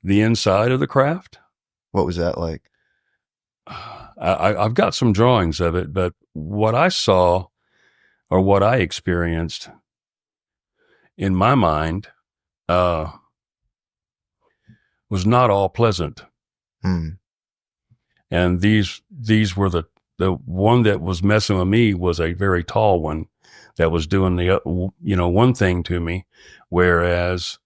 the inside of the craft. What was that like? I've got some drawings of it, but what I saw or what I experienced in my mind was not all pleasant. Hmm. And these were the one that was messing with me was a very tall one that was doing the, one thing to me. Whereas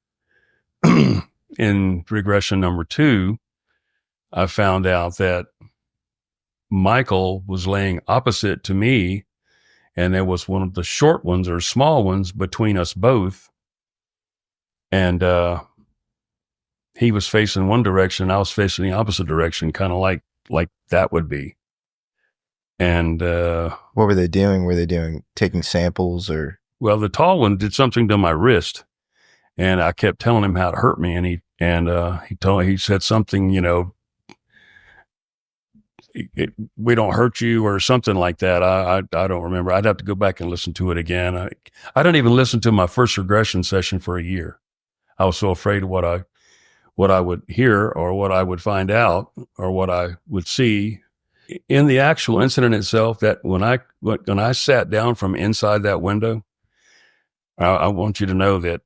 in regression number 2, I found out that Michael was laying opposite to me, and there was one of the short ones or small ones between us both. And he was facing one direction, I was facing the opposite direction, kind of like that would be. And what were they doing? Were they taking samples or? Well, the tall one did something to my wrist, and I kept telling him how it hurt me, and he said something, we don't hurt you or something like that. I don't remember. I'd have to go back and listen to it again. I didn't even listen to my first regression session for a year. I was so afraid of what I would hear or what I would find out or what I would see in the actual incident itself. That when I sat down from inside that window, I want you to know that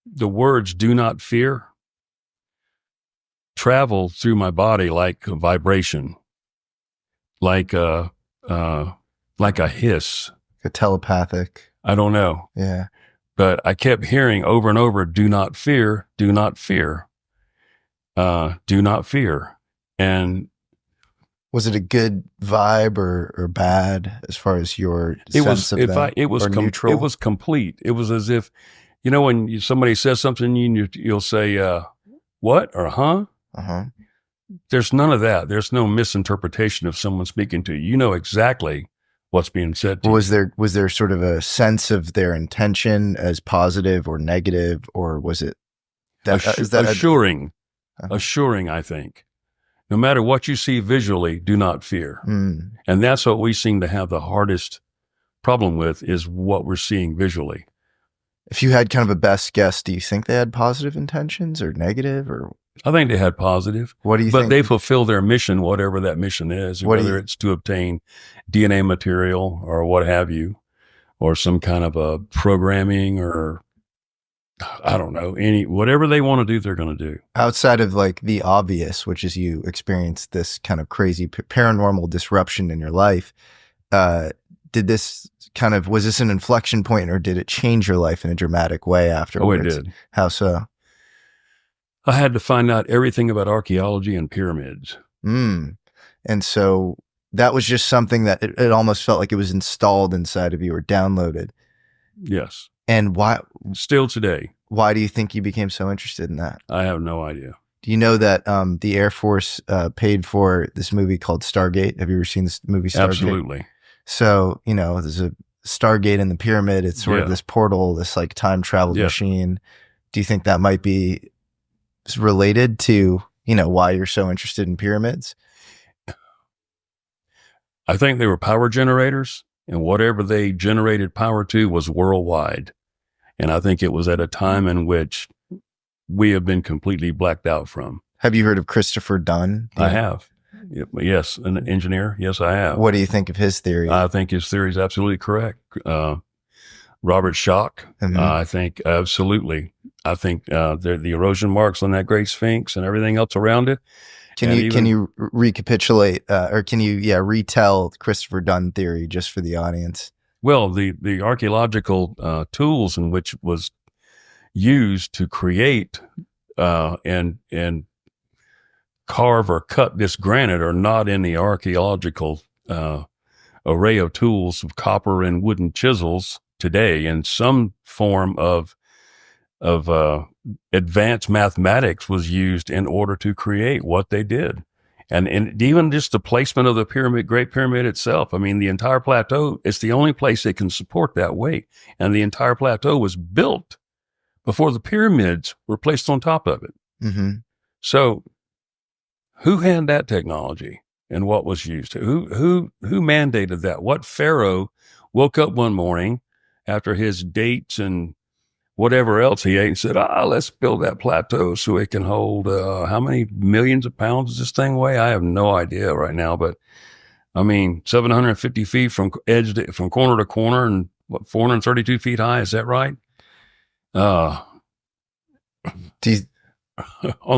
the words "do not fear" travel through my body like a vibration, like a hiss, a telepathic. I don't know. Yeah. But I kept hearing over and over, "Do not fear, do not fear, do not fear." And was it a good vibe or bad as far as your sense of that? It was neutral. It was complete. It was as if, when somebody says something, you'll say, "What?" or "Huh?" Uh-huh. There's none of that. There's no misinterpretation of someone speaking to you. You know exactly what's being said to you. Was there sort of a sense of their intention as positive or negative, or was it assuring? Assuring, I think. No matter what you see visually, do not fear. Mm. And that's what we seem to have the hardest problem with, is what we're seeing visually. If you had kind of a best guess, do you think they had positive intentions or negative, or? I think they had positive. What do you think? But they fulfill their mission, whatever that mission is, whether it's to obtain DNA material or what have you, or some kind of a programming, or I don't know, whatever they want to do, they're going to do. Outside of like the obvious, which is you experienced this kind of crazy paranormal disruption in your life, was this an inflection point, or did it change your life in a dramatic way afterwards? Oh, it did. How so? I had to find out everything about archaeology and pyramids. And so that was just something that it almost felt like it was installed inside of you or downloaded. Yes. And why? Still today. Why do you think you became so interested in that? I have no idea. Do you know that the Air Force paid for this movie called Stargate? Have you ever seen this movie, Stargate? Absolutely. So, there's a Stargate in the pyramid. It's sort of this portal, this like time travel machine. Do you think that might be related to, why you're so interested in pyramids? I think they were power generators, and whatever they generated power to was worldwide. And I think it was at a time in which we have been completely blacked out from. Have you heard of Christopher Dunn? I have. Yes, an engineer. Yes, I have. What do you think of his theory? I think his theory is absolutely correct. Robert Schoch, I think absolutely. I think the erosion marks on that Great Sphinx and everything else around it. Can you recapitulate or can you retell Christopher Dunn theory just for the audience? Well, the archaeological tools in which was used to create and carve or cut this granite are not in the archaeological array of tools of copper and wooden chisels today. And some form of advanced mathematics was used in order to create what they did. And even just the placement of the Great Pyramid itself. I mean, the entire plateau, it's the only place that can support that weight. And the entire plateau was built before the pyramids were placed on top of it. Mm-hmm. So who had that technology and what was used? Who mandated that? What pharaoh woke up one morning after his dates and whatever else he ate and said, let's build that plateau so it can hold, how many millions of pounds does this thing weigh? I have no idea right now, but I mean, 750 feet from from corner to corner and 432 feet high. Is that right? On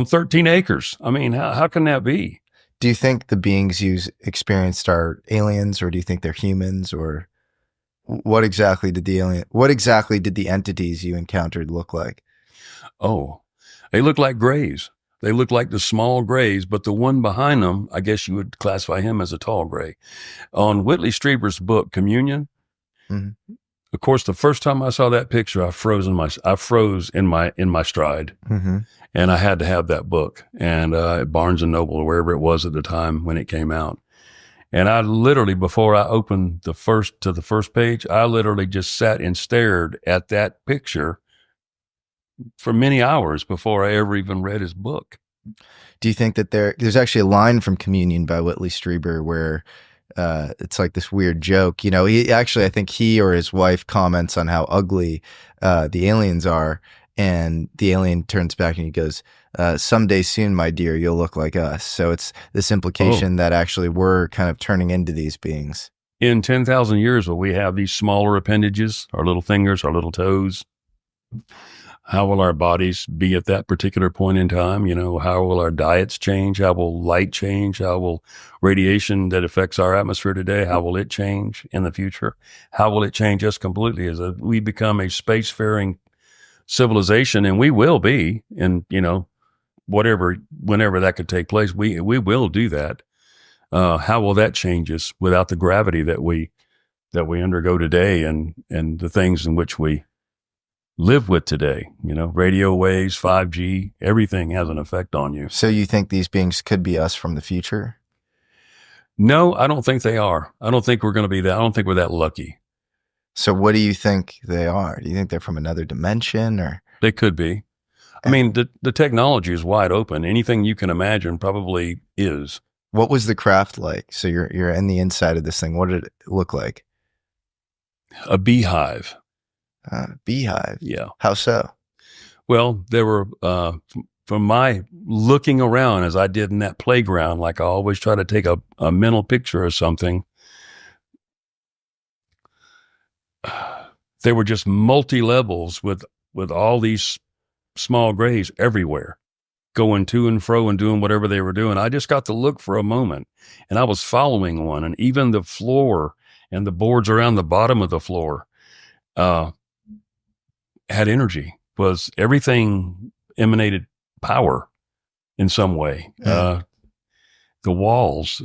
13 acres. I mean, how can that be? Do you think the beings you experienced are aliens, or do you think they're humans, or what exactly did the entities you encountered look like? Oh, they look like grays. They look like the small grays, but the one behind them, I guess you would classify him as a tall gray. On Whitley Steber's book, Communion, mm-hmm. Of course, the first time I saw that picture, I froze in my stride, mm-hmm. and I had to have that book. And at Barnes and Noble, or wherever it was at the time when it came out, and I literally, before I opened the first page, I literally just sat and stared at that picture for many hours before I ever even read his book. Do you think that there's actually a line from Communion by Whitley Steber where it's like this weird joke? You know, I think he or his wife comments on how ugly the aliens are, and the alien turns back and he goes, someday soon, my dear, you'll look like us. So it's this implication that actually we're kind of turning into these beings. In 10,000 years, will we have these smaller appendages, our little fingers, our little toes? How will our bodies be at that particular point in time? You know, how will our diets change? How will light change? How will radiation that affects our atmosphere today, how will it change in the future? How will it change us completely as we become a spacefaring civilization? And we will be, and you know, whenever that could take place, we will do that. How will that change us without the gravity that we undergo today, and the things in which we live with today? You know, radio waves, 5G, everything has an effect on you. So you think these beings could be us from the future? No, I don't think they are. I don't think we're going to be that. I don't think we're that lucky. So what do you think they are? Do you think they're from another dimension, or? They could be. I mean, the technology is wide open. Anything you can imagine probably is. What was the craft like? So you're in the inside of this thing. What did it look like? A beehive. Beehive? Yeah. How so? Well, there were, from my looking around as I did in that playground, like I always try to take a mental picture of something, there were just multi-levels with all these small grays everywhere, going to and fro and doing whatever they were doing. I just got to look for a moment, and I was following one, and even the floor and the boards around the bottom of the floor had energy. Was everything emanated power in some way. The walls.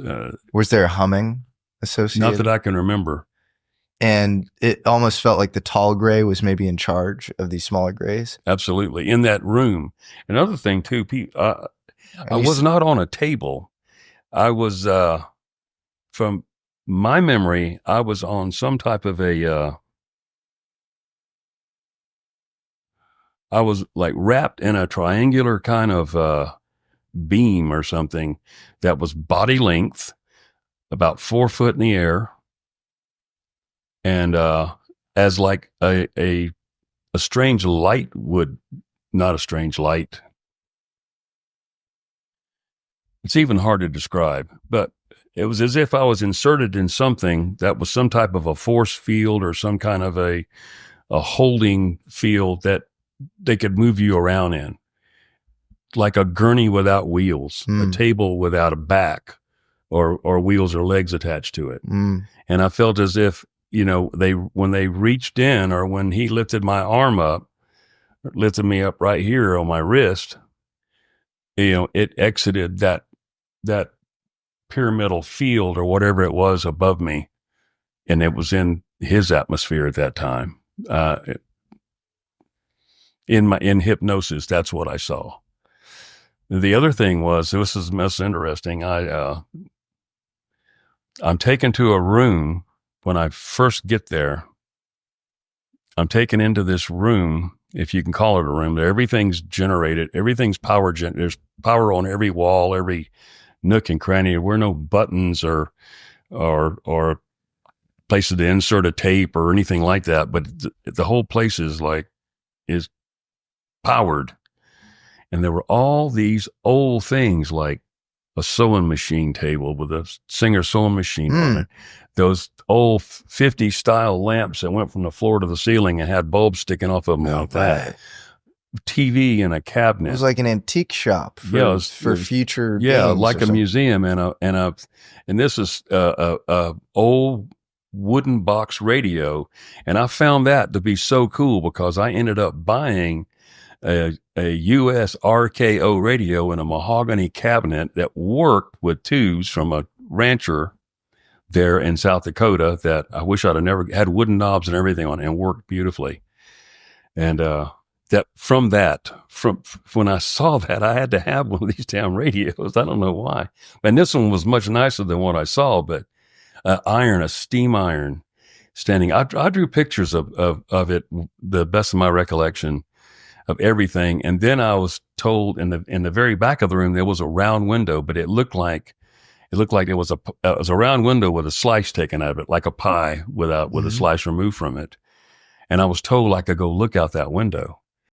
Was there a humming associated? Not that I can remember. And it almost felt like the tall gray was maybe in charge of these smaller grays? Absolutely. In that room. Another thing too, Pete, I was not on a table. I was, from my memory, I was on some type of I was like wrapped in a triangular kind of beam or something that was body length, about 4 foot in the air, and as like a strange light would, not a strange light. It's even hard to describe, but it was as if I was inserted in something that was some type of a force field or some kind of a holding field that they could move you around in, like a gurney without wheels, a table without a back or wheels or legs attached to it. And I felt as if, you know, when they reached in, or when he lifted my arm up, lifted me up right here on my wrist, you know, it exited that pyramidal field or whatever it was above me. And it was in his atmosphere at that time. In hypnosis, that's what I saw. The other thing was, this is most interesting. I'm taken to a room when I first get there. I'm taken into this room, if you can call it a room. Everything's generated. Everything's there's power on every wall, every nook and cranny. There were no buttons or places to insert a tape or anything like that. But the whole place is like is powered. And there were all these old things like a sewing machine table with a Singer sewing machine on it. Those old 50s style lamps that went from the floor to the ceiling and had bulbs sticking off of them like that. TV in a cabinet. It was like an antique shop for future games like a museum and this is a old wooden box radio, and I found that to be so cool because I ended up buying a US RKO radio in a mahogany cabinet that worked with tubes from a rancher there in South Dakota that I wish I'd have never had wooden knobs and everything on it and worked beautifully. And from when I saw that, I had to have one of these damn radios. I don't know why. And this one was much nicer than what I saw, but a steam iron standing. I drew pictures of it, the best of my recollection of everything. And then I was told in the very back of the room, there was a round window, but it looked like it was a round window with a slice taken out of it, like a pie with a slice removed from it. And I was told I could go look out that window.